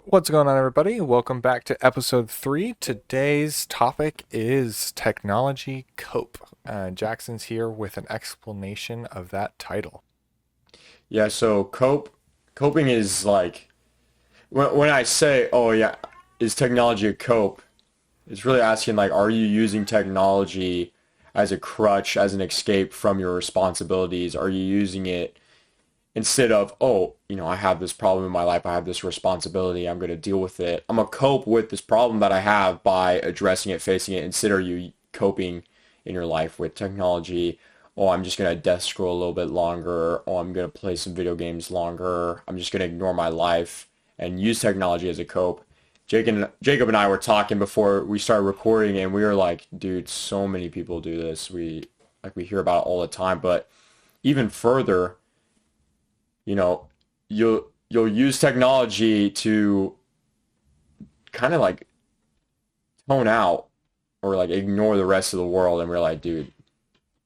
What's going on, everybody? Welcome back to episode 3. Today's topic is technology cope. Jackson's here with an explanation of that title. Yeah, so coping is like when I say, "Oh yeah, is technology a cope?" It's really asking like, are you using technology as a crutch, as an escape from your responsibilities? Are you using it instead of, "Oh, I have this problem in my life, I have this responsibility, I'm going to deal with it. I'm gonna cope with this problem that I have by addressing it, facing it." Instead, are you coping in your life with technology? Oh, I'm just gonna death scroll a little bit longer. Oh, I'm gonna play some video games longer. I'm just gonna ignore my life and use technology as a cope. Jacob and I were talking before we started recording, and we were like, dude, so many people do this. We hear about it all the time, but even further, you know, you'll use technology to kind of like tone out or like ignore the rest of the world, and we're like, dude,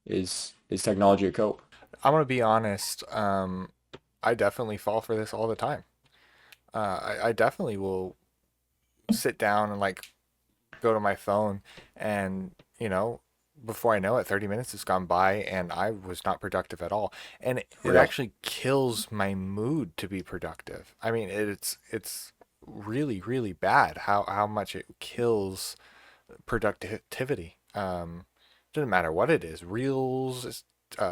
is technology a cope? I'm going to be honest. I definitely fall for this all the time. I definitely will sit down and go to my phone and, before I know it, 30 minutes has gone by and I was not productive at all. And it Real. actually kills my mood to be productive. I mean, it's really, really bad how much it kills productivity. Doesn't matter what it is, Reels,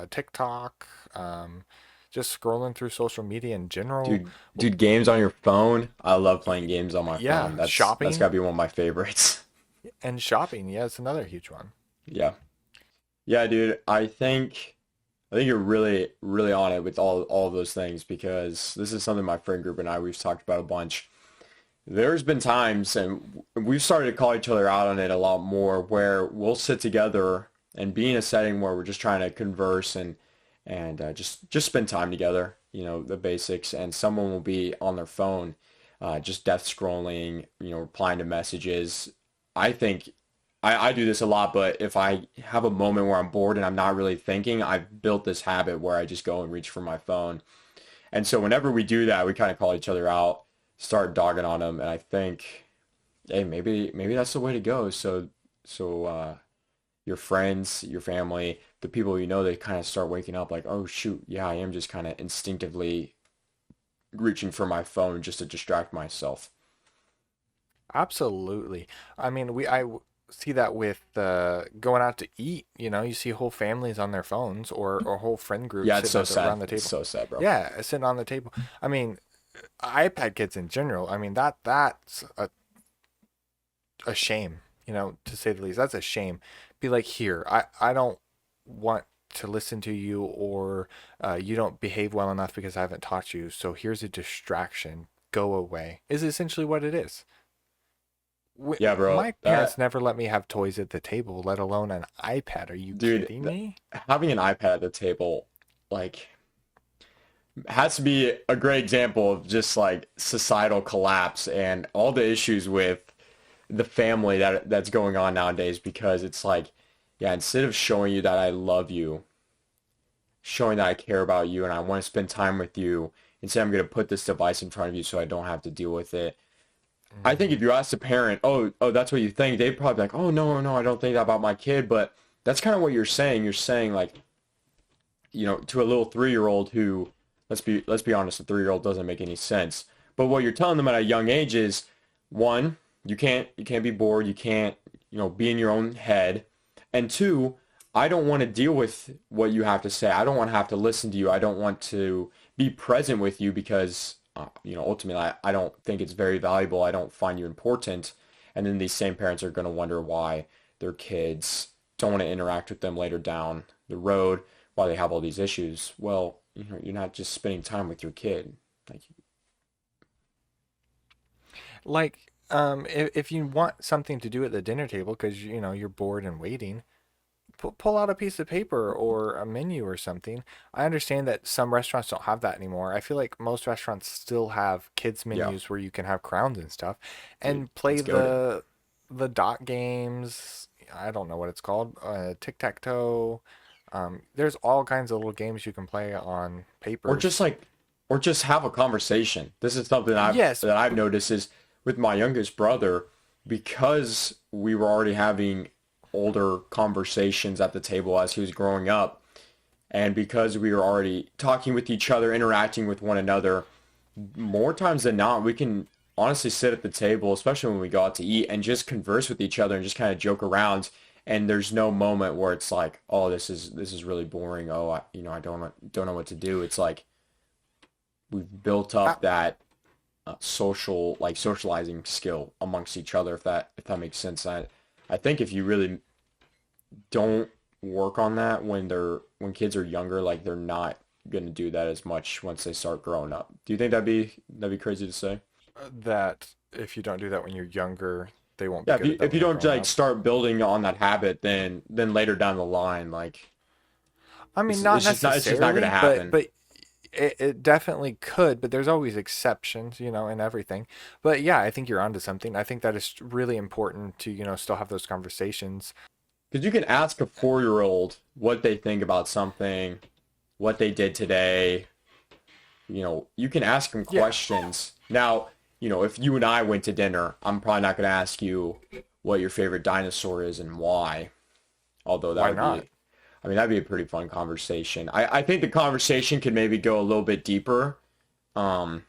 TikTok, just scrolling through social media in general. Dude, games on your phone. I love playing games on my phone. Yeah, That's shopping gotta be one of my favorites. and shopping. Yeah, it's another huge one. Yeah. Yeah, dude. I think you're really, really on it with all of those things because this is something my friend group and we've talked about a bunch. There's been times, and we've started to call each other out on it a lot more, where we'll sit together and be in a setting where we're just trying to converse and just spend time together, the basics, and someone will be on their phone, just death scrolling, replying to messages. I think I do this a lot, but if I have a moment where I'm bored and I'm not really thinking, I've built this habit where I just go and reach for my phone. And so whenever we do that, we kind of call each other out, start dogging on them, and I think, hey, maybe that's the way to go. So your friends, your family, the people you know, they kind of start waking up like, oh shoot, yeah, I am just kind of instinctively reaching for my phone just to distract myself. Absolutely. I mean, see that with going out to eat. You see whole families on their phones or whole friend groups Yeah, it's sitting so at sad. around the It's table. so sad, bro. Yeah, sitting on the table. I mean, iPad kids in general. I mean, that's a shame. To say the least. That's a shame. Be like, here, I don't want to listen to you, or you don't behave well enough because I haven't taught you. So here's a distraction. Go away. Is essentially what it is. Yeah, bro. My parents never let me have toys at the table, let alone an iPad. Are you Dude, kidding me? having an iPad at the table, like, has to be a great example of just like societal collapse and all the issues with the family that's going on nowadays because it's like, yeah, instead of showing you that I love you, showing that I care about you and I want to spend time with you, instead I'm going to put this device in front of you so I don't have to deal with it. I think if Hmm. you ask a parent, oh, that's what you think, they'd probably be like, oh, no, no, I don't think that about my kid. But that's kind of what you're saying. You're saying like, to a little 3-year-old who, let's be honest, a 3-year-old doesn't make any sense. But what you're telling them at a young age is, one, you can't be bored, you can't, be in your own head. And two, I don't want to deal with what you have to say. I don't want to have to listen to you. I don't want to be present with you because ultimately I don't think it's very valuable. I don't find you important. And then these same parents are going to wonder why their kids don't want to interact with them later down the road, why they have all these issues. Well, you're not just spending time with your kid. Like, If you want something to do at the dinner table because you're bored and waiting, pull out a piece of paper or a menu or something. I understand that some restaurants don't have that anymore. I feel like most restaurants still have kids yeah, menus where you can have crowns and stuff, dude, and play let's go to. the dot games. I don't know what it's called. Tic tac toe. There's all kinds of little games you can play on Or papers. just like or just have a conversation. This is something Yes. I've noticed is with my youngest brother, because we were already having older conversations at the table as he was growing up, and because we were already talking with each other, interacting with one another, more times than not, we can honestly sit at the table, especially when we go out to eat, and just converse with each other and just kind of joke around. And there's no moment where it's like, oh, this is really boring. Oh, I don't know what to do. It's like we've built I, up that socializing skill amongst each other. If that makes sense. I think if you really don't work on that when kids are younger, like they're not gonna do that as much once they start growing up. Do you think that'd be crazy to say? that if you don't do that when you're younger, they won't be Yeah, good at that if when you they're don't grown like up. start building on that habit, then later down the line, like I mean, not it's just not gonna necessarily, but happen. it definitely could, but there's always exceptions, in everything. But yeah, I think you're onto something. I think that is really important to, still have those conversations. Because you can ask a 4-year-old what they think about something, what they did today. You can ask them Yeah, questions. Now, if you and I went to dinner, I'm probably not gonna ask you what your favorite dinosaur is and why. Although that why would not? be, I mean, that'd be a pretty fun conversation. I think the conversation could maybe go a little bit deeper. Um,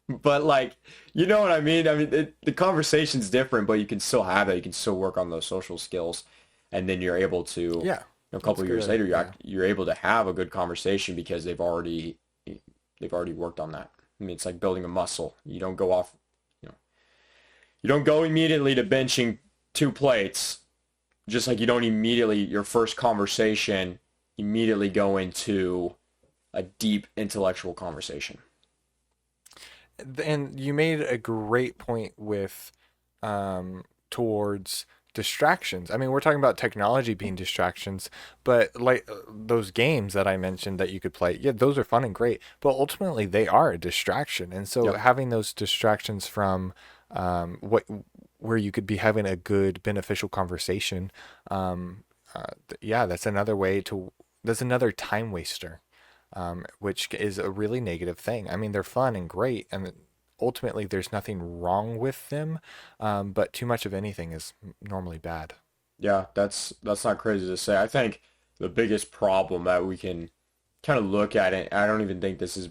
but like, you know what I mean? I mean, the conversation's different, but you can still have it. You can still work on those social skills, and then you're able to, Yeah, a that's couple a of good years later, idea. you're able to have a good conversation because they've already worked on that. I mean, it's like building a muscle. You know, you don't go immediately to benching 2 plates, just like you don't immediately your first conversation immediately go into a deep intellectual conversation. And you made a great point with towards distractions. I mean, we're talking about technology being distractions, but like those games that I mentioned that you could play, yeah, those are fun and great, but ultimately they are a distraction. And so Yep. having those distractions from what where you could be having a good beneficial conversation, yeah, that's another time waster, which is a really negative thing. I mean, they're fun and great, and ultimately there's nothing wrong with them, but too much of anything is normally bad. Yeah, that's not crazy to say. I think the biggest problem that we can kind of look at it, I don't even think this is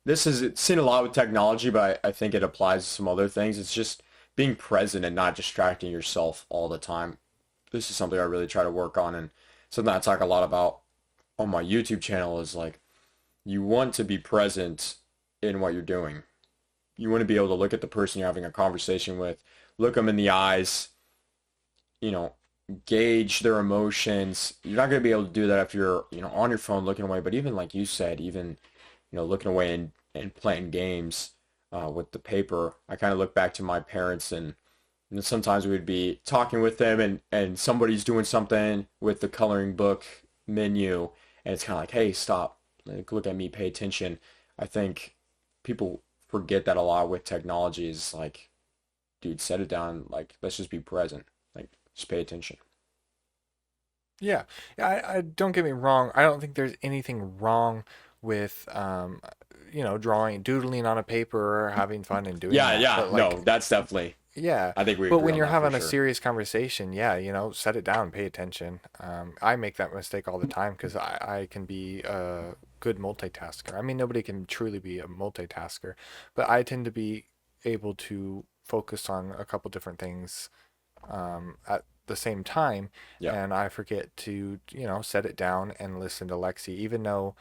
it's seen a lot with technology, but I think it applies to some other things. It's just being present and not distracting yourself all the time. This is something I really try to work on, and something I talk a lot about on my YouTube channel is like you want to be present in what you're doing. You want to be able to look at the person you're having a conversation with, look them in the eyes, you know, gauge their emotions. You're not going to be able to do that if you're, on your phone looking away. But even like you said, even, looking away and playing games with the paper, I kind of look back to my parents and sometimes we'd be talking with them and somebody's doing something with the coloring book menu and it's kind of like, hey, stop, like, look at me, pay attention. I think people forget that a lot with technology is like, dude, set it down. Like, let's just be present. Like, just pay attention. Yeah, I don't get me wrong. I don't think there's anything wrong with drawing, doodling on a paper or having fun and doing Yeah, that. yeah, But no, like, that's definitely, yeah, I think we but agree when on you're that for having a sure. serious conversation, yeah, set it down, pay attention. I make that mistake all the time because I can be a good multitasker. I mean, nobody can truly be a multitasker, but I tend to be able to focus on a couple different things at the same time, Yeah. and I forget to, set it down and listen to Lexi, even though,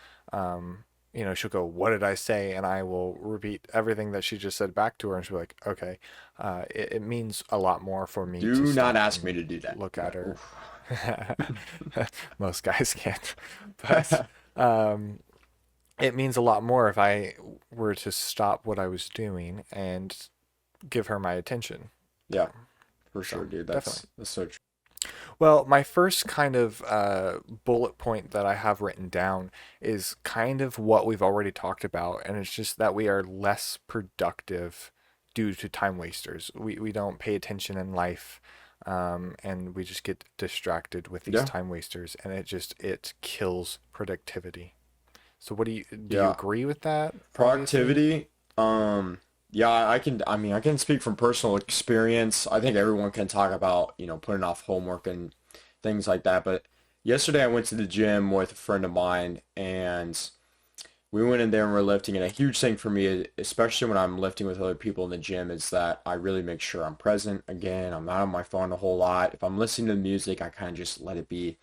she'll go, "What did I say?" And I will repeat everything that she just said back to her, and she'll be like, "Okay." It means a lot more for me to Do not stop ask and me to do that. look at But, her. oof. Most guys can't, but um, it means a lot more if I were to stop what I was doing and give her my attention. Yeah, for So sure, dude. definitely. That's so true. Well, my first kind of bullet point that I have written down is kind of what we've already talked about, and it's just that we are less productive due to time wasters. We don't pay attention in life, and we just get distracted with these Yeah. time wasters, and it kills productivity. So what do you Yeah. agree with that, obviously? Productivity, yeah, I can speak from personal experience. I think everyone can talk about, putting off homework and things like that. But yesterday I went to the gym with a friend of mine and we went in there and we're lifting. And a huge thing for me, especially when I'm lifting with other people in the gym, is that I really make sure I'm present. Again, I'm not on my phone a whole lot. If I'm listening to music, I kind of just let it be.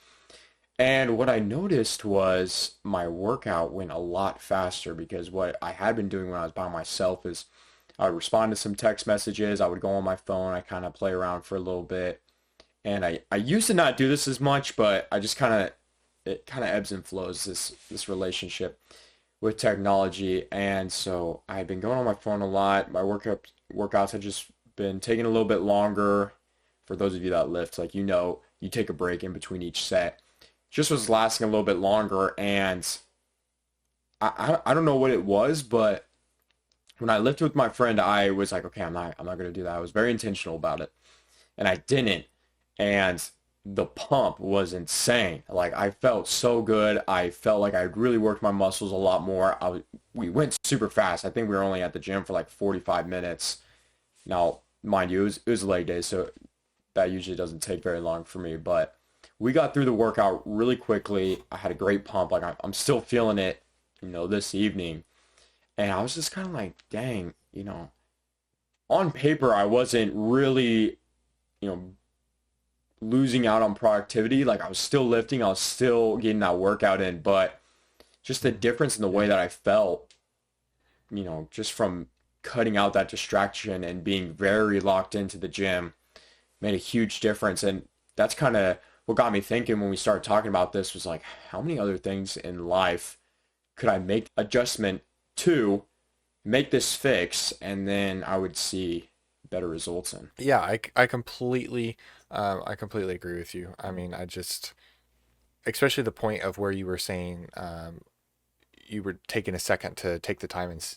And what I noticed was my workout went a lot faster because what I had been doing when I was by myself is I would respond to some text messages, I would go on my phone, I kind of play around for a little bit. And I used to not do this as much, but I just kind of it kind of ebbs and flows this relationship with technology. And so I've been going on my phone a lot. My workouts have just been taking a little bit longer. For those of you that lift, like you take a break in between each set just was lasting a little bit longer. And I don't know what it was, but when I lifted with my friend, I was like, okay, I'm not gonna do that. I was very intentional about it, and I didn't. And the pump was insane. Like I felt so good. I felt like I really worked my muscles a lot more. We went super fast. I think we were only at the gym for like 45 minutes. Now, mind you, it was a leg day, so that usually doesn't take very long for me, but we got through the workout really quickly. I had a great pump. Like I'm still feeling it, this evening. And I was just kind of like, dang, on paper, I wasn't really, you know, losing out on productivity. Like I was still lifting, I was still getting that workout in, but just the Mm, difference in the way yeah. that I felt, just from cutting out that distraction and being very locked into the gym made a huge difference. And that's kind of what got me thinking when we started talking about this was like, how many other things in life could I make adjustment to make this fix and then I would see better results in? Yeah, I completely agree with you. I mean, I just, especially the point of where you were saying, you were taking a second to take the time and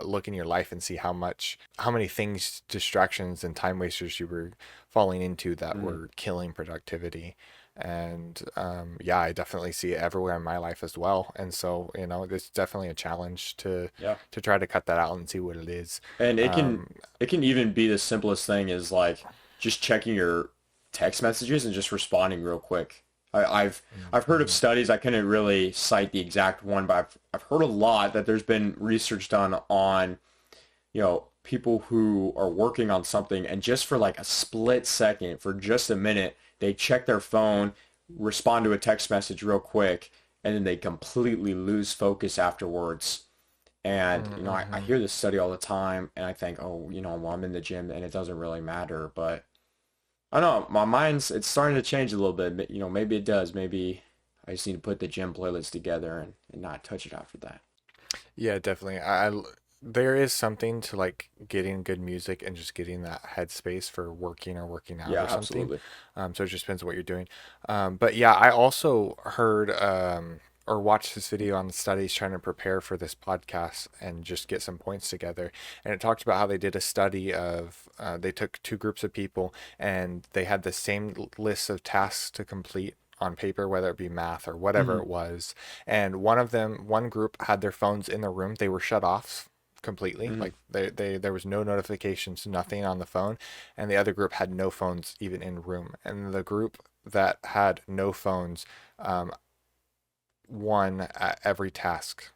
look in your life and see how many things, distractions, and time wasters you were falling into that Mm, were killing productivity. And yeah, I definitely see it everywhere in my life as well. And so, it's definitely a challenge yeah. to try to cut that out and see what it is. And Um, it can even be the simplest thing is like just checking your text messages and just responding real quick. I've heard of mhm. studies. I couldn't really cite the exact one, but I've heard a lot that there's been research done on, people who are working on something and just for like a split second, for just a minute, they check their phone, respond to a text message real quick, and then they completely lose focus afterwards. And, I Mm-hmm. hear this study all the time and I think, oh, well, I'm in the gym and it doesn't really matter. But I don't know, my mind's, it's starting to change a little bit. Maybe it does. Maybe I just need to put the gym playlist together and not touch it after that. Yeah, definitely. There is something to like getting good music and just getting that headspace for working or working out Yeah, or something. absolutely. So it just depends on what you're doing. But yeah, I also heard or watched this video on the studies trying to prepare for this podcast and just get some points together. And it talked about how they did a study of they took two groups of people and they had the same list of tasks to complete on paper, whether it be math or whatever Hmm. it was. And one group had their phones in the room. They were shut off completely. Hmm. Like there was no notifications, nothing on the phone. And the other group had no phones even in the room. And the group that had no phones um, won at every task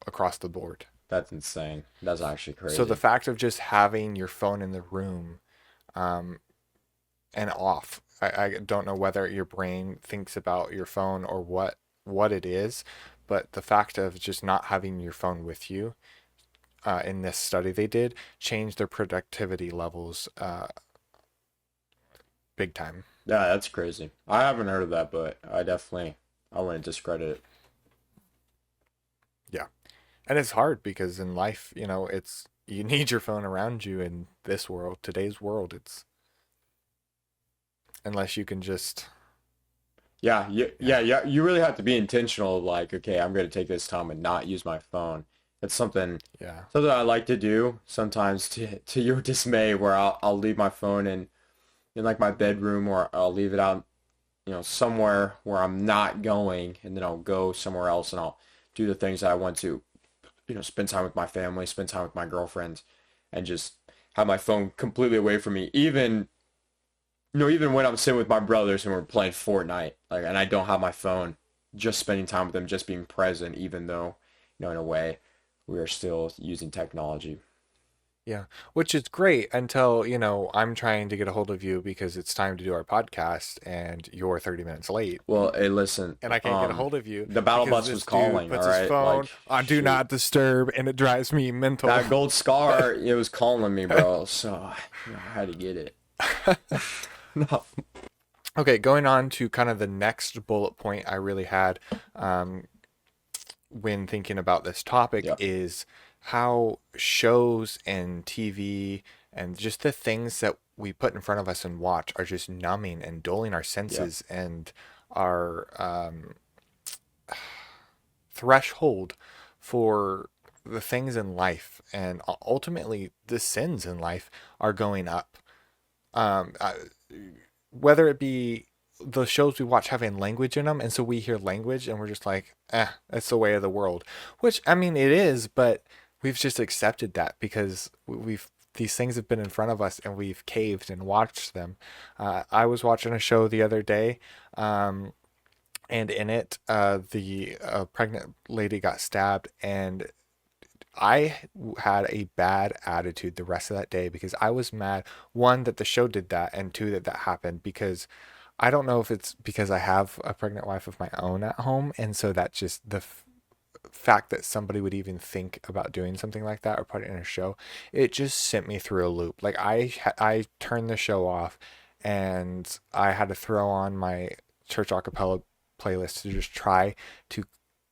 across the board. That's insane. That's actually So the crazy. fact of just having your phone in the room um, and off. I don't know whether your brain thinks about your phone or what it is, but the fact of just not having your phone with you in this study they did changed their productivity levels big time. Yeah, that's crazy. I haven't heard of that, but I wouldn't discredit it. Yeah, and it's hard because in life, it's you need your phone around you in this world, today's world. It's unless you can just Yeah, yeah, yeah yeah, yeah. You really have to be intentional. Like, okay, I'm going to take this time and not use my phone. It's yeah something I like to do sometimes to your dismay, where I'll leave my phone in like my bedroom, or I'll leave it out, somewhere where I'm not going, and then I'll go somewhere else and I'll do the things that I want to, spend time with my family, spend time with my girlfriend, and just have my phone completely away from me. Even when I'm sitting with my brothers and we're playing Fortnite, like, and I don't have my phone, just spending time with them, just being present, even though, in a way, we are still using technology. Yeah, which is great until, I'm trying to get a hold of you because it's time to do our podcast and you're 30 minutes late Well, hey, listen, and I can't get a hold of you the battle because bus was this dude calling, all puts his right? phone Like, on do shoot. not disturb and it drives me mental. That gold scar, it was calling me, bro. So, I had to get it. No. Okay, going on to kind of the next bullet point I really had um, when thinking about this topic Yeah. is how shows and TV and just the things that we put in front of us and watch are just numbing and dulling our Yeah. senses and our threshold for the things in life and ultimately the sins in life are going up. Um, I, whether it be the shows we watch having language in them, and so we hear language and we're just like, that's the way of the world. Which I mean, it is, but we've just accepted that because we've these things have been in front of us and we've caved and watched them. I was watching a show the other day, and in it, the pregnant lady got stabbed, and I had a bad attitude the rest of that day because I was mad, one, that the show did that, and two, that that happened because I don't know if it's because I have a pregnant wife of my own at home. And so that's just the fact that somebody would even think about doing something like that or put it in a show. It just sent me through a loop. Like I turned the show off and I had to throw on my church acapella playlist to just try to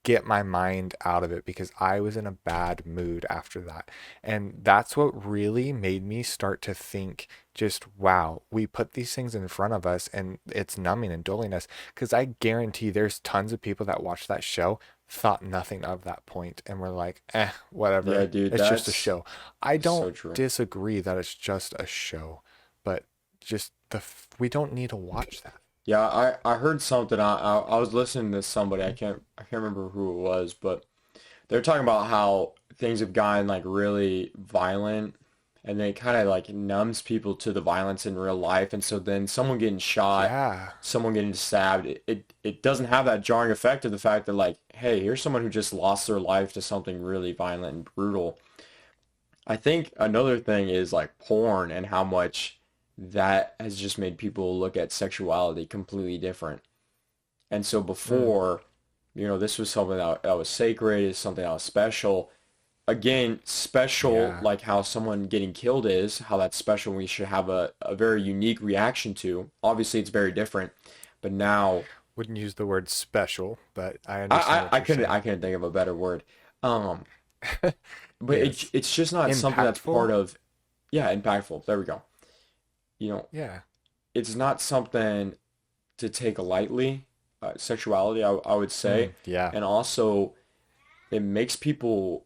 get my mind out of it because I was in a bad mood after that. And that's what really made me start to think just, wow, we put these things in front of us and it's numbing and dulling us. Because I guarantee there's tons of people that watch that show thought nothing of that point and were like, Yeah, whatever. dude, It's just a that's show. I don't so true. disagree that it's just a show, but just we don't need to watch that. Yeah, I heard something. I was listening to somebody. I can't remember who it was, but they're talking about how things have gotten like really violent, and then it kind of like numbs people to the violence in real life. And so then someone getting shot, Yeah. someone getting stabbed, it doesn't have that jarring effect of the fact that like, hey, here's someone who just lost their life to something really violent and brutal. I think another thing is like porn and how much that has just made people look at sexuality completely different. And so Mm, before, this was something that was sacred, is something that was special. Again, special yeah. like how someone getting killed is, how that's special, we should have a very unique reaction to. Obviously, it's very different, but now Wouldn't use the word special, but I understand I, I, what I you're couldn't saying. I couldn't think of a better word. Um, but Yes. it's just not something that's Impactful? part of, yeah, impactful. There we go. You know, Yeah. it's not something to take lightly, sexuality, I would say. Yeah. And also, it makes people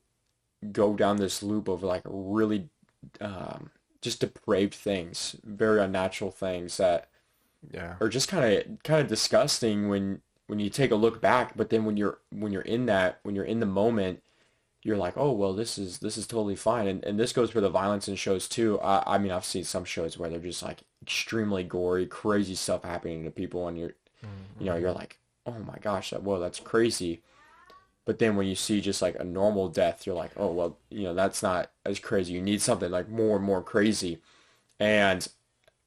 go down this loop of like really just depraved things, very unnatural things that Yeah. are just kind of disgusting when you take a look back. But then when you're in that, when you're in the moment, you're like, oh well, this is totally fine. And this goes for the violence in shows too. I mean, I've seen some shows where they're just like extremely gory, crazy stuff happening to people, and you're Mm-hmm. like, oh my gosh, whoa, that's crazy. But then when you see just like a normal death, you're like, oh well, that's not as crazy. You need something like more and more crazy. And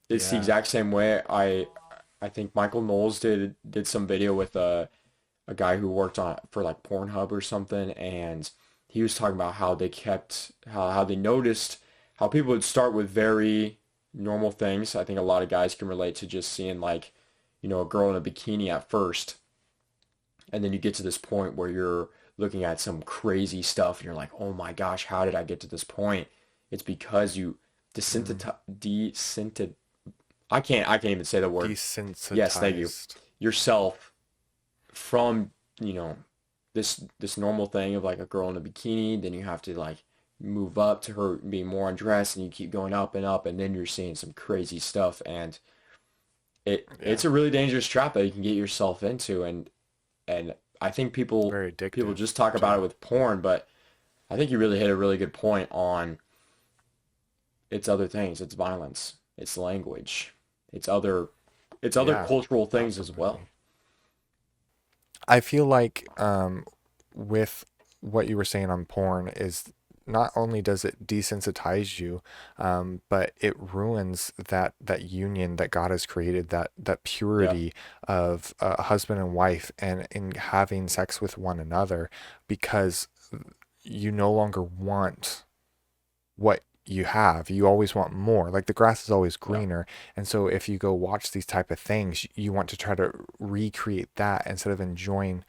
it's the Yeah. exact same way. I think Michael Knowles did some video with a guy who worked on for like Pornhub or something, and he was talking about how they kept how they noticed how people would start with very normal things. I think a lot of guys can relate to just seeing like, a girl in a bikini at first, and then you get to this point where you're looking at some crazy stuff and you're like, oh my gosh, how did I get to this point? It's because you Mm. desensitized. I can't even say the word. Yes, thank you. Desensitized. Yourself from, you know, this normal thing of like a girl in a bikini, then you have to like move up to her being more undressed, and you keep going up and up, and then you're seeing some crazy stuff, and it's Yeah. a really dangerous trap that you can get yourself into. And I think people Very people addictive just talk about it too. with porn, but I think you really hit a really good point on it's other things. It's violence. It's language. It's other it's other Yeah, cultural things as well. absolutely. I feel like with what you were saying on porn is not only does it desensitize you, but it ruins that union that God has created, that Yeah, purity of a husband and wife, and in having sex with one another, because you no longer want what you have. You always want more. Like the grass is always yeah, greener. And so if you go watch these type of things, you want to try to recreate that instead of enjoying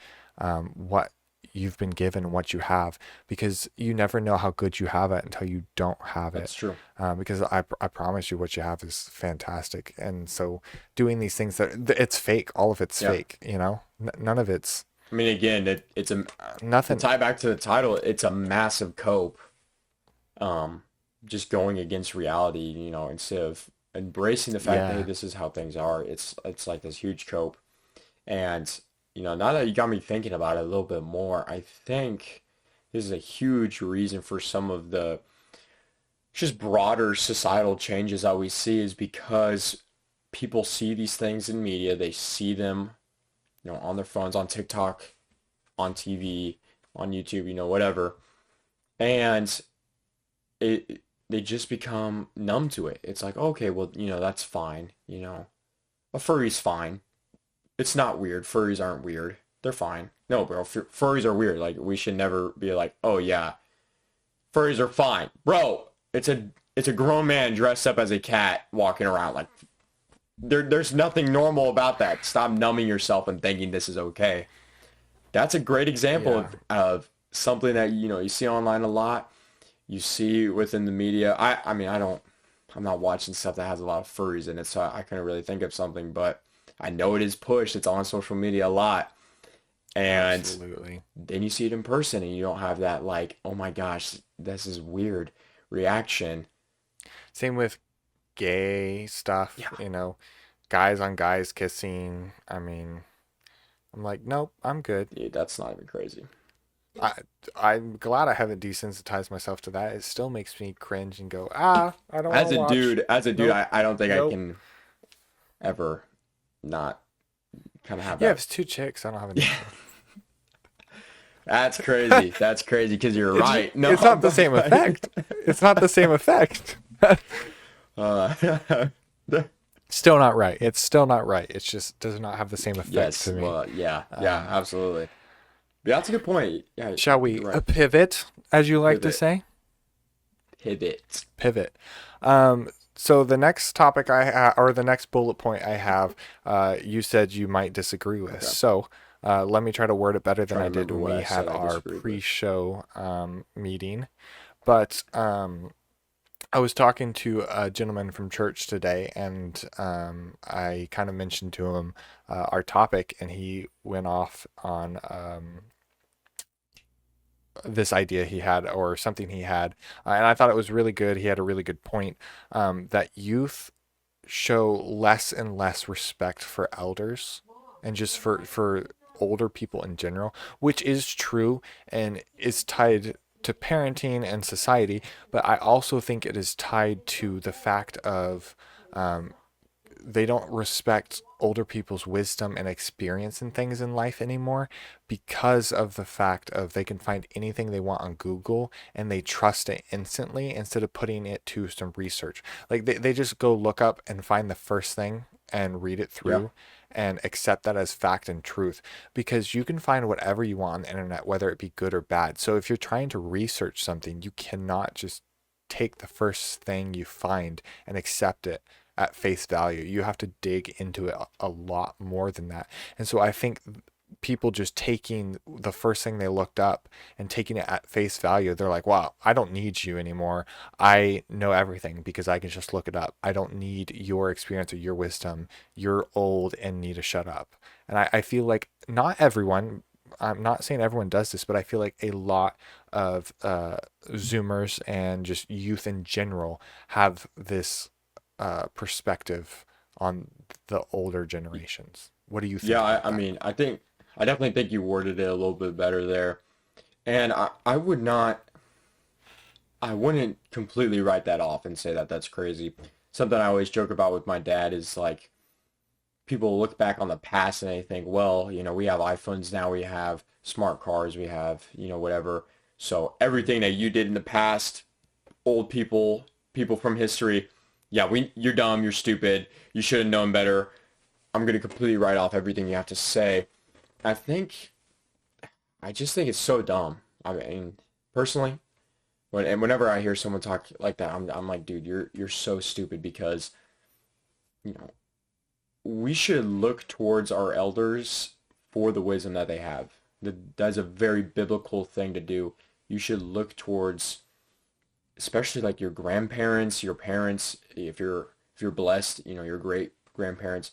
what you've been given, what you have, because you never know how good you have it until you don't have it. that's true. Because I promise you what you have is fantastic. And so doing these things it's fake, all of it's Yeah. fake, you know, none of it's I mean, again, it's a to nothing. tie back to the title, it's a massive cope. Um, just going against reality, instead of embracing the fact that hey, Yeah. this is how things are. It's like this huge cope. And now that you got me thinking about it a little bit more, I think this is a huge reason for some of the just broader societal changes that we see is because people see these things in media, they see them, on their phones, on TikTok, on TV, on YouTube, whatever. And they just become numb to it. It's like, okay, well, that's fine, A furry's fine. It's not weird. Furries aren't weird. They're fine. No, bro, furries are weird. Like we should never be like, "Oh yeah, furries are fine." Bro, it's a grown man dressed up as a cat walking around like there's nothing normal about that. Stop numbing yourself and thinking this is okay. That's a great example Yeah. of something that you see online a lot. You see within the media. I mean, I'm not watching stuff that has a lot of furries in it, so I couldn't really think of something, but I know it is pushed. It's on social media a lot. And Absolutely. then you see it in person and you don't have that like, oh my gosh, this is weird reaction. Same with gay stuff, Yeah. guys on guys kissing. I mean, I'm like, nope, I'm good. Yeah, that's not even crazy. I I'm glad I haven't desensitized myself to that. It still makes me cringe and go, I don't want to watch. As a dude, Nope, I don't think I nope. can ever not kind of have Yeah, if that. it's two chicks, I don't have an Yeah, issue. that's crazy. That's crazy because you're It's right. No, it's not the same but effect. It's not the same effect. uh, Still not right. It's still not right. It's just does not have the same effect yes, to me. well, yeah, yeah, Um, absolutely. Yeah, that's a good point. Yeah, shall we you're right. pivot, as you like to Pivot, say? pivot. Pivot. So the next topic or the next bullet point I have, you said you might disagree with. Okay. So let me try to word it better than Trying I to did remember when what we I had said I our disagreed with. pre-show meeting. But I was talking to a gentleman from church today, and I kind of mentioned to him our topic, and he went off on this idea he had or something he had, and I thought it was really good. He had a really good point, that youth show less and less respect for elders and just for older people in general, which is true and is tied to parenting and society, but I also think it is tied to the fact of um, they don't respect older people's wisdom and experience in things in life anymore because of the fact of they can find anything they want on Google and they trust it instantly instead of putting it to some research. Like they just go look up and find the first thing and read it Yeah, through and accept that as fact and truth, because you can find whatever you want on the internet, whether it be good or bad. So if you're trying to research something, you cannot just take the first thing you find and accept it at face value. You have to dig into it a lot more than that. And so I think people just taking the first thing they looked up and taking it at face value, they're like, wow, I don't need you anymore. I know everything because I can just look it up. I don't need your experience or your wisdom. You're old and need to shut up. And I feel like not everyone, I'm not saying everyone does this, but I feel like a lot of Zoomers and just youth in general have this perspective on the older generations. What do you yeah. think about I that? mean, I definitely think you worded it a little bit better there. And I would not, I wouldn't completely write that off and say that that's crazy. Something I always joke about with my dad is like people look back on the past and they think, well, we have iPhones now, we have smart cars, we have, whatever. So everything that you did in the past, old people, people from history, yeah, you're dumb, you're stupid, you should have known better. I'm gonna completely write off everything you have to say. I think I just think it's so dumb. I mean, personally, whenever I hear someone talk like that, I'm like, dude, you're so stupid because you know we should look towards our elders for the wisdom that they have. That's a very biblical thing to do. You should look towards, especially like your grandparents, your parents, if you're blessed, your great grandparents,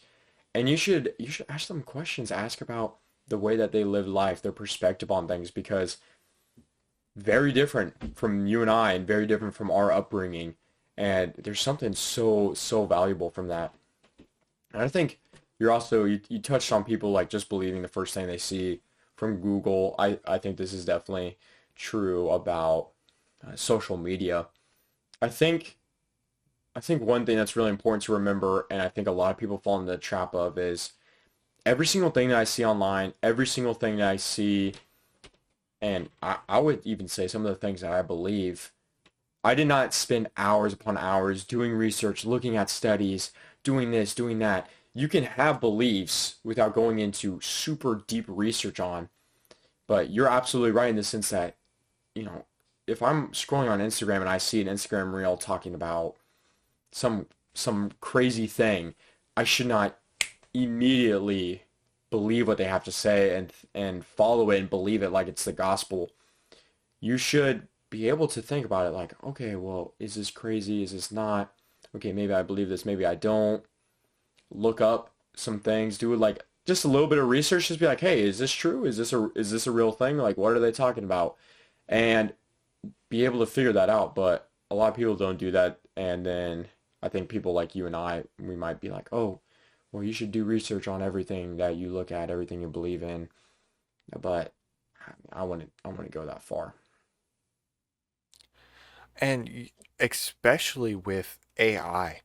and you should ask them questions, ask about the way that they live life, their perspective on things, because very different from you and I, and very different from our upbringing, and there's something so valuable from that. And I think you touched on people like just believing the first thing they see from Google. I think this is definitely true about social media. I think I think one thing that's really important to remember, and I think a lot of people fall into the trap of, is every single thing that I see online, every single thing that I see, and I would even say some of the things that I believe, I did not spend hours upon hours doing research, looking at studies, doing this, doing that. You can have beliefs without going into super deep research on, but you're absolutely right in the sense that, you know, if I'm scrolling on Instagram and I see an Instagram reel talking about some crazy thing, I should not immediately believe what they have to say and follow it and believe it like it's the gospel. You should be able to think about it like, okay, well, is this crazy? Is this not? Okay, maybe I believe this, maybe I don't. Look up some things, do like just a little bit of research, just be like, hey, is this true? Is this a real thing? Like, what are they talking about? And be able to figure that out. But a lot of people don't do that, and then I think people like you and I, we might be like, oh, well, you should do research on everything that you look at, everything you believe in. But I wouldn't go that far. And especially with AI,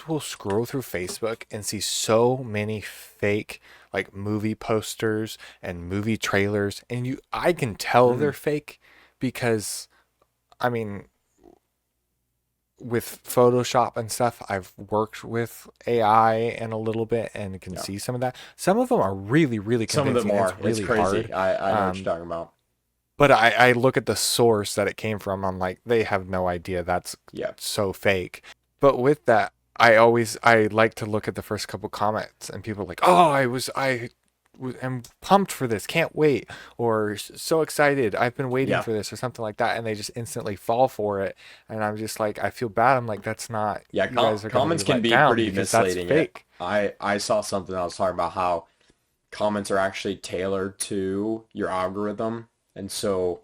will scroll through Facebook and see so many fake like movie posters and movie trailers, and I can tell they're Hmm. fake because I mean with Photoshop and stuff, I've worked with AI and a little bit and can Yeah. see some of that. Some of them are really, really Some of them convincing and it's are. It's really hard. crazy. I know what you're Um, talking about. but I look at the source that it came from. I'm like, they have no idea that's Yeah. so fake. But with that, I like to look at the first couple comments and people are like, oh, am pumped for this, can't wait, or so excited, I've been waiting Yeah. for this, or something like that, and they just instantly fall for it. And I'm just like, I feel bad. I'm like, that's not, Yeah, you guys are gonna be comments can let be down pretty because that's misleading. It. fake. I saw something that was talking about how comments are actually tailored to your algorithm, and so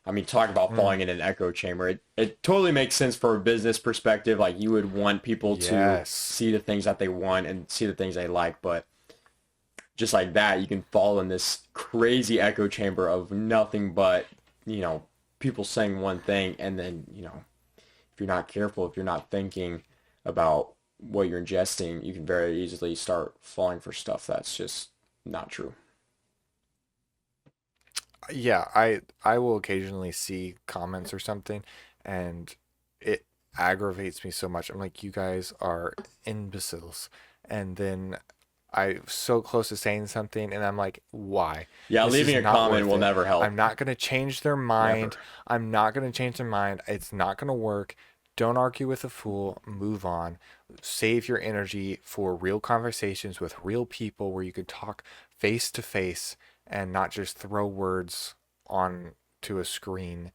I mean, talk about Mm, falling in an echo chamber. It totally makes sense for a business perspective. Like you would want people to yes. see the things that they want and see the things they like, but just like that, you can fall in this crazy echo chamber of nothing but, you know, people saying one thing, and then, if you're not careful, if you're not thinking about what you're ingesting, you can very easily start falling for stuff that's just not true. Yeah, I will occasionally see comments or something, and it aggravates me so much. I'm like, you guys are imbeciles. And then I'm so close to saying something, and I'm like, why? Yeah, This is leaving a not comment worth will it. never help. I'm not gonna change their mind. Never. I'm not gonna change their mind. It's not gonna work. Don't argue with a fool. Move on. Save your energy for real conversations with real people where you could talk face to face and not just throw words on to a screen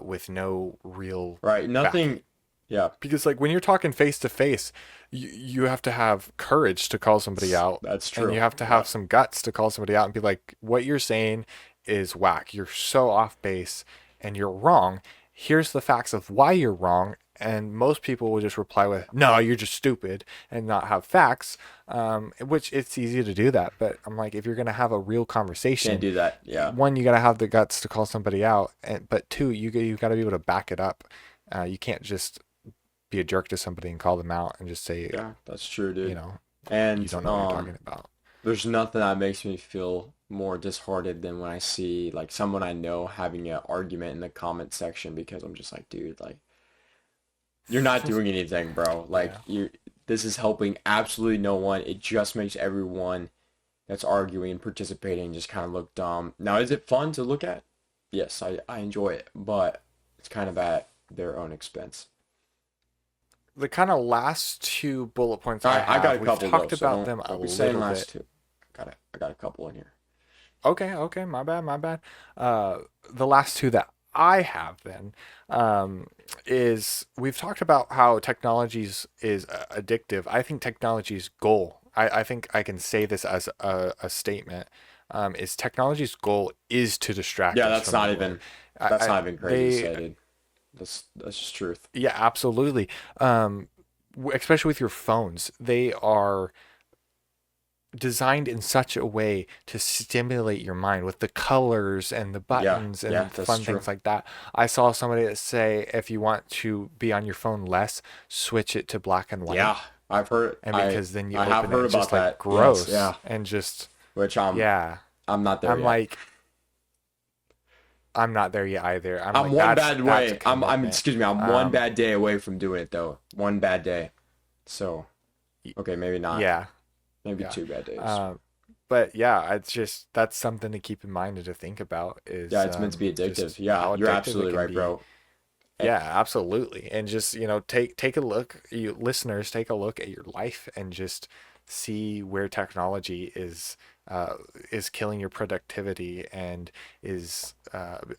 with no real Right. backing. Nothing. Yeah, Because like when you're talking face to face, you have to have courage to call somebody out, that's and true. you have to Yeah. have some guts to call somebody out and be like, what you're saying is whack. You're so off base and you're wrong. Here's the facts of why you're wrong, And most people will just reply with, no, you're just stupid, and not have facts, which it's easy to do that. But I'm like, if you're going to have a real Can't conversation, do that. Yeah. one, you got to have the guts to call somebody out. But two, you got to be able to back it up. You can't just be a jerk to somebody and call them out and just say, Yeah, that's true, you dude. know, you And don't know what you're talking about. there's nothing that makes me feel more disheartened than when I see like someone I know having an argument in the comment section because I'm just like, dude, like you're not doing anything, bro. Like Yeah. you this is helping absolutely no one. It just makes everyone that's arguing and participating just kind of look dumb. Now, is it fun to look at? Yes, I enjoy it, but it's kind of at their own expense. The kind of last two bullet points I I got have, a we've couple though, talked so about them a don't be saying little last bit. two. I got a couple in here. Okay, okay, my bad, my bad. The last two that I have then is we've talked about how technologies is addictive. I think technology's goal, I think I can say this as a statement, is technology's goal is to distract Yeah, us from the world. that's I not even crazy to they say, dude. That's just truth. Yeah, absolutely. Especially with your phones, they are designed in such a way to stimulate your mind with the colors and the Yeah, buttons yeah, and that's fun true. things like that. I saw somebody that say if you want to be on your phone less, switch it to black and white. Yeah, I've heard And because then you I have open it, heard it's about just like that. Yes, gross yeah. and just Which yeah. I'm not there I'm yet. like I'm not there yet either. I'm I'm like one that's bad that's a way. I'm commitment. excuse me, I'm one Um bad day away from doing it though. One bad day. So, y- okay, maybe not. yeah. Maybe Yeah. two bad days. Um but yeah, it's just that's something to keep in mind and to think about Yeah, is it's meant to be addictive. just Yeah, how you're addictive it absolutely can right, be. bro. Eh, Yeah, absolutely. And just, take a look, you listeners, take a look at your life and just see where technology uh, is killing your productivity and is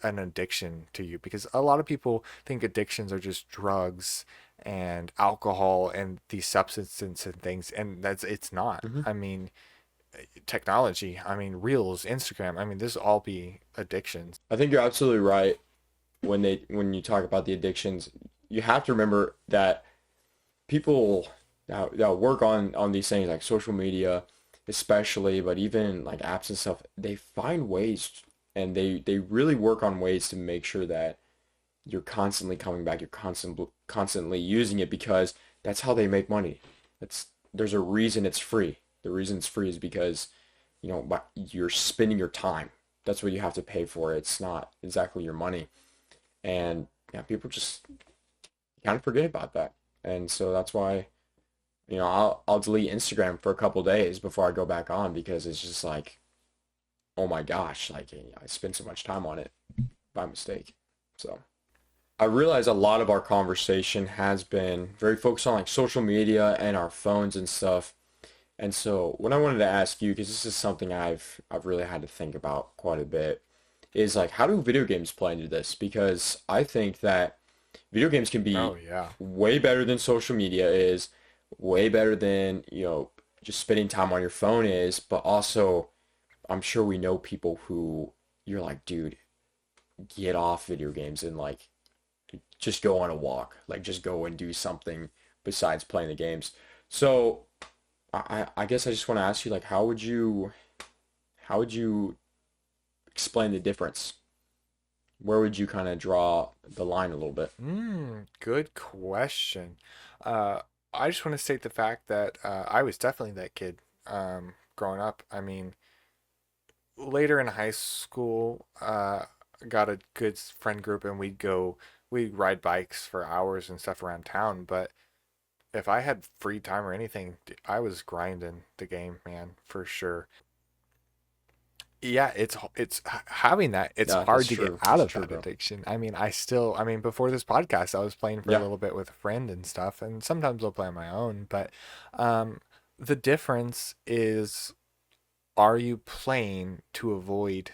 an addiction to you. Because a lot of people think addictions are just drugs and alcohol and these substances and things, and it's not. mhm. I mean, technology, I mean, Reels, Instagram, I mean, this all be addictions. I think you're absolutely right when you talk about the addictions. You have to remember that people that work on these things like social media especially, but even like apps and stuff, they find ways and they really work on ways to make sure that you're constantly coming back, you're constantly using it because that's how they make money. That's there's a reason it's free. The reason it's free is because you're spending your time. That's what you have to pay for. It's not exactly your money. And yeah, people just kind of forget about that. And so that's why I'll delete Instagram for a couple days before I go back on because it's just like, oh my gosh, like I spent so much time on it by mistake. So I realize a lot of our conversation has been very focused on like social media and our phones and stuff. And so what I wanted to ask you, because this is something I've really had to think about quite a bit, is like how do video games play into this? Because I think that video games can Oh be yeah. way better than social media is, way better than, just spending time on your phone is, but also I'm sure we know people who you're like, dude, get off video games and like just go on a walk, like just go and do something besides playing the games. So I guess I just want to ask you like how would you explain the difference? Where would you kind of draw the line a little bit? Good question. Uh, I just want to state the fact that I was definitely that kid growing up. I mean, later in high school, got a good friend group and we'd ride bikes for hours and stuff around town. But if I had free time or anything, I was grinding the game, man, for sure. Yeah, having that. It's Yeah, hard that's to get true. out That's of true, that bro. addiction. I mean, before this podcast, I was playing for a Yeah. little bit with a friend and stuff, and sometimes I'll play on my own. But um, the difference is, are you playing to avoid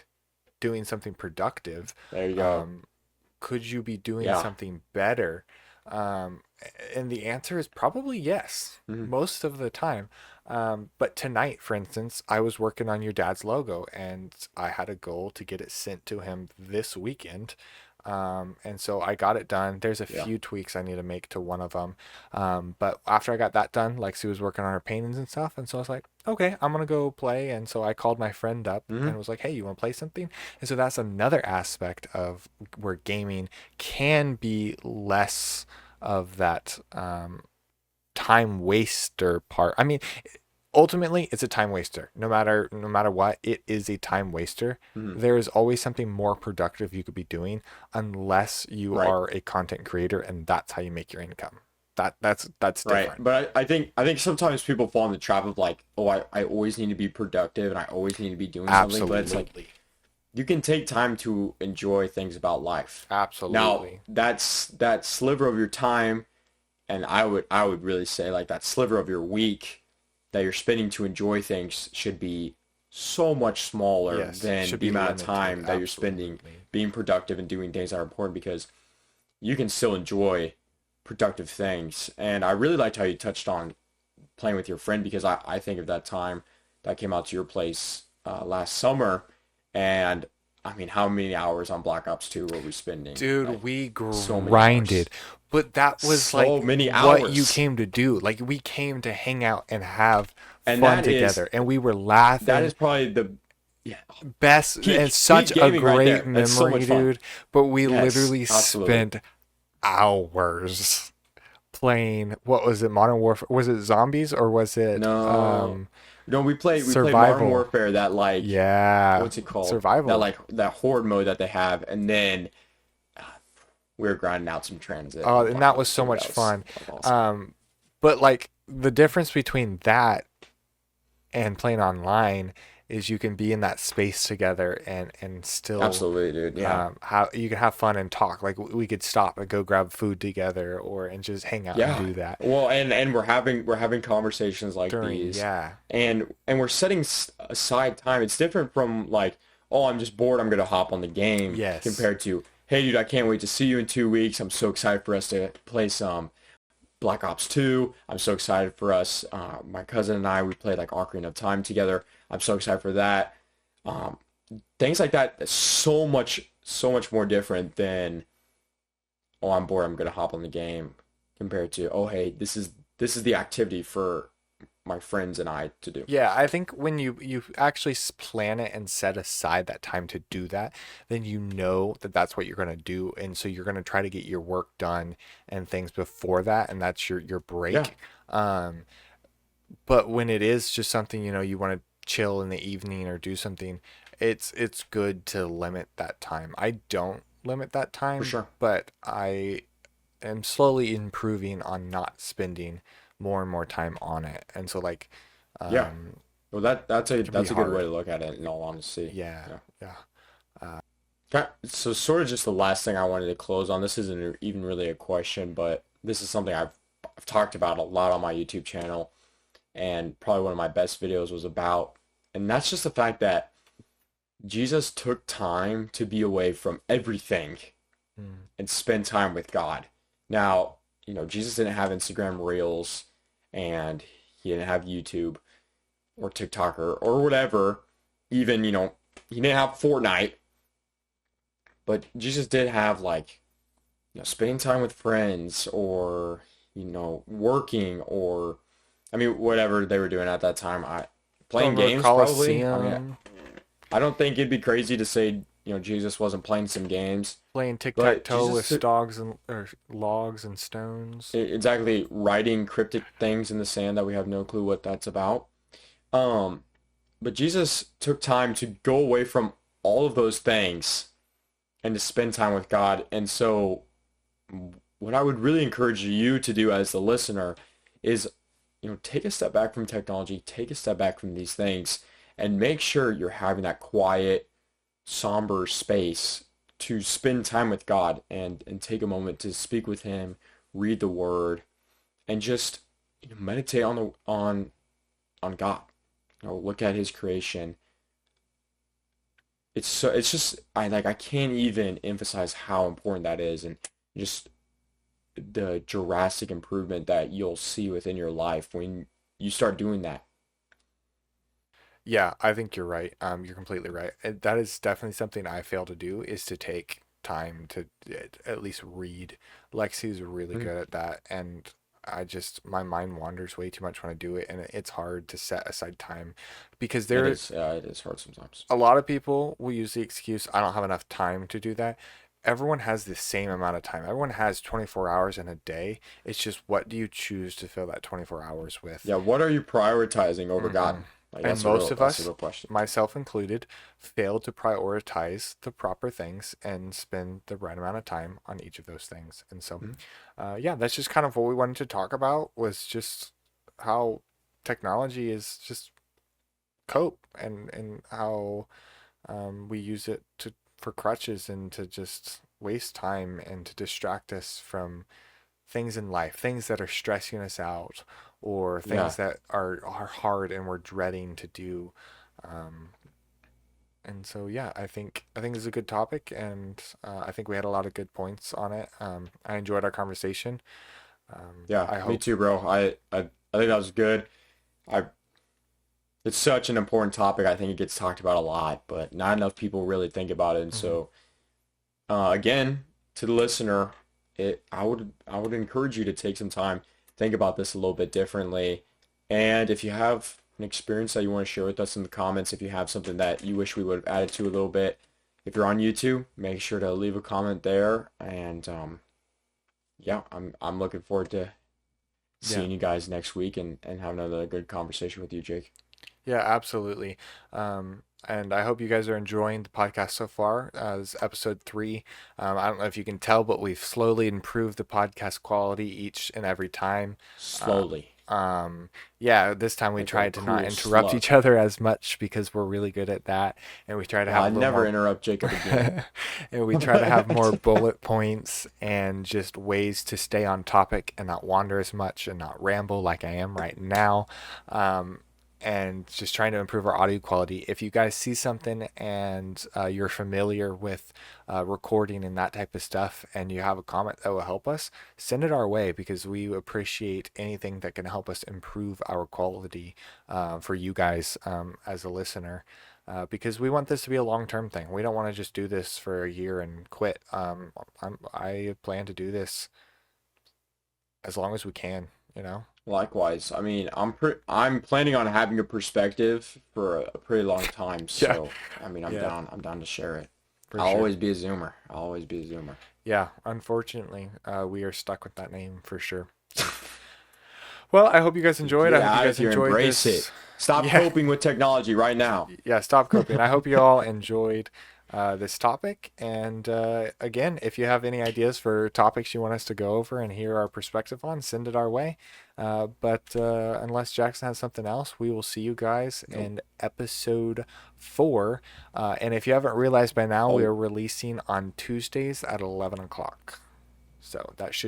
doing something productive? There you go. Um, could you be doing Yeah. something better? Um, and the answer is probably yes, Mhm. most of the time. But tonight, for instance, I was working on your dad's logo and I had a goal to get it sent to him this weekend. And so I got it done. There's a Yeah. few tweaks I need to make to one of them. But after I got that done, Lexi was working on her paintings and stuff. And so I was like, okay, I'm going to go play. And so I called my friend up and Hmm. was like, hey, you want to play something? And so that's another aspect of where gaming can be less of that time waster part. I mean, ultimately it's a time waster. No matter what, it is a time waster. Hmm. There is always something more productive you could be doing unless you Right. are a content creator and that's how you make your income. That's Right. different. But I think sometimes people fall in the trap of like, oh, I always need to be productive and I always need to be doing something. But it's like Absolutely. you can take time to enjoy things about life. Now, Absolutely. that's that sliver of your time, and I would really say like that sliver of your week that you're spending to enjoy things should be so much smaller Yes, than should the be amount of limited. time that you're spending Absolutely. being productive and doing things that are important because you can still enjoy productive things. And I really liked how you touched on playing with your friend because I think of that time that came out to your place last summer. And I mean, how many hours on Black Ops 2 were we spending? Dude, Like, we so many grinded. hours. But that was So like many what you hours. came to do. Like we came to hang out and have And fun together. And we were that laughing. is probably the yeah, Best and peak such a gaming right great there. That's so memory, much fun. dude. But we Yes, literally absolutely. spent hours playing, what was it, Modern Warfare? Was it zombies or was it No. No, we played Modern survival? Warfare that like Yeah, what's it called? That survival. like that horde mode that they have, and then we were grinding out some transit Oh, on and Black that was Ops so 2. much fun. That was awesome. Um, but like the difference between that and playing online is you can be in that space together and still Absolutely, dude. Yeah. how you can have fun and talk. Like we could stop and go grab food together or and just hang out and Yeah. do that Well, and we're having conversations like during, these, yeah. and we're setting aside time. It's different from like, oh, I'm just bored. I'm gonna hop on the game Yes. compared to, hey, dude, I can't wait to see you in 2 weeks. I'm so excited for us to play some Black Ops 2. I'm so excited for us. My cousin and I, we played like Ocarina of Time together. I'm so excited for that. Um, things like that. That's so much more different than, oh, I'm bored. I'm gonna hop on the game, compared to, oh, hey, this is the activity for my friends and I to do. Yeah, I think when you actually plan it and set aside that time to do that, then you know that that's what you're going to do, and so you're going to try to get your work done and things before that, and that's your Yeah, break. Um, but when it is just something, you want to chill in the evening or do something, it's good to limit that time. I don't limit that for time, sure. but I am slowly improving on not spending more and more time on it. And so like Yeah. um Well, that's a it can be that's a good way hard. to look at it. In all honesty. Yeah, Yeah. yeah. Okay, so sort of just the last thing I wanted to close on. This isn't even really a question, but this is something I've talked about a lot on my YouTube channel, and probably one of my best videos was about, and that's just the fact that Jesus took time to be away from everything Mm. and spend time with God. Now, Jesus didn't have Instagram Reels and he didn't have YouTube or TikTok or whatever. Even, he didn't have Fortnite, but Jesus did have like, spending time with friends or, working or, I mean, whatever they were doing at that time. Playing Going to the games probably. I mean, Coliseum, I don't think it'd be crazy to say, Jesus wasn't playing some games, playing but tic-tac-toe Jesus with took stogs and or logs and stones. exactly writing cryptic things in the sand that we have no clue what that's about. Um, but Jesus took time to go away from all of those things and to spend time with God. And so what I would really encourage you to do as the listener is, take a step back from technology, take a step back from these things, and make sure you're having that quiet, somber space to spend time with God and take a moment to speak with Him, read the Word, and just meditate on God. Look at His creation. It's just I can't even emphasize how important that is, and just the drastic improvement that you'll see within your life when you start doing that. Yeah, I think you're right. You're completely right. That is definitely something I fail to do is to take time to at least read. Lexi's really Mhm. good at that, and my mind wanders way too much when I do it, and it's hard to set aside time because It there is. Yeah, it is hard sometimes. a lot of people will use the excuse, I don't have enough time to do that. Everyone has the same amount of time. Everyone has 24 hours in a day. It's just what do you choose to fill that 24 hours with? Yeah, what are you prioritizing over Hmm. God? Like And most of that's a us, real question. myself included, fail to prioritize the proper things and spend the right amount of time on each of those things. And so, Mhm. yeah, that's just kind of what we wanted to talk about was just how technology is just cope and how we use it to for crutches and to just waste time and to distract us from things in life, things that are stressing us out, or things Yeah, that are hard and we're dreading to do. Um, and so, yeah, I think it's a good topic, and I think we had a lot of good points on it. I enjoyed our conversation. yeah, I me hope. too, bro. I think that was good. I It's such an important topic. I think it gets talked about a lot, but not enough people really think about it. And Mhm. so, again, to the listener, I would encourage you to take some time, think about this a little bit differently. And if you have an experience that you want to share with us in the comments, if you have something that you wish we would have added to a little bit, if you're on YouTube, make sure to leave a comment there. And yeah, I'm looking forward to Yeah. seeing you guys next week and having another good conversation with you, Jake. Yeah, absolutely. And I hope you guys are enjoying the podcast so far. This is episode 3. I don't know if you can tell, but we've slowly improved the podcast quality each and every time. Uh, Slowly, yeah, this time we like a tried to not cool interrupt slug. each other as much because we're really good at that, and we try to Well, have I a little never more. interrupt Jacob again. And we try to have more bullet points and just ways to stay on topic and not wander as much and not ramble like I am right now. Um, and just trying to improve our audio quality. If you guys see something and you're familiar with recording and that type of stuff, and you have a comment that will help us, send it our way because we appreciate anything that can help us improve our quality for you guys as a listener because we want this to be a long-term thing. We don't want to just do this for a year and quit. I plan to do this as long as we can, you know? Likewise, I mean, I'm planning on having a perspective for a pretty long time, Yeah, so I mean, yeah, I'm down to share it. for I'll sure. always be a Zoomer. I'll always be a Zoomer. Yeah, unfortunately, we are stuck with that name for sure. So, well, I hope you guys enjoyed. Get I hope you out of guys here, enjoyed embrace it. this. Stop Yeah, coping with technology right now. yeah, stop coping. I hope you all enjoyed this topic. And again, if you have any ideas for topics you want us to go over and hear our perspective on, send it our way. But unless Jackson has something else, we will see you guys Nope. in episode 4. And if you haven't realized by now, we Oh, are releasing on Tuesdays at 11 o'clock. So that should